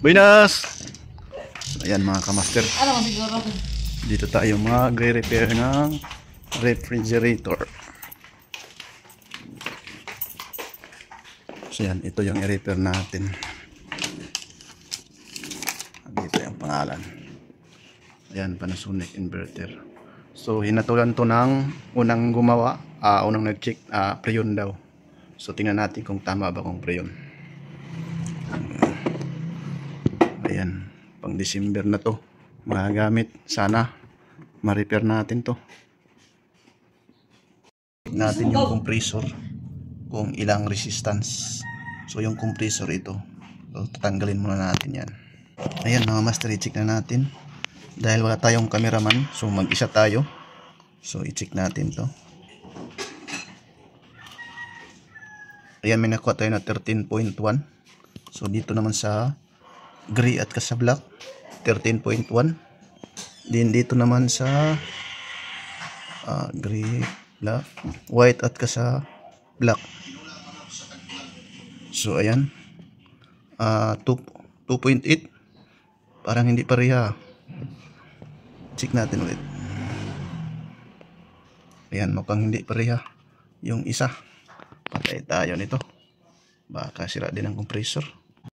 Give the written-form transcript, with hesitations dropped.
Buenas! Ayan mga kamaster. Ano mo siguro? Dito tayo magre-repair ng refrigerator. So yan, ito yung i-repair natin. Dito yung pangalan. Ayan, Panasonic inverter. So hinatulan to ng unang gumawa, unang nag-check, preyon daw. So tingnan natin kung tama ba kung preyon. Ayan, pang December na to. Magagamit. Sana ma-repair natin to. Check natin yung compressor kung ilang resistance. So yung compressor ito. So tatanggalin muna natin yan. Ayan mga master, i-check na natin. Dahil wala tayong cameraman, so mag-isa tayo. So i-check natin to. Ayan, may nakuha tayo na 13.1. So dito naman sa gray at sa black 13.1. Din dito naman sa gray, black, white at sa black. So ayan, 2.8. parang hindi pareha. Check natin ulit. Ayan, mukhang hindi pareha yung isa. Patay tayo nito, baka sira din ang compressor.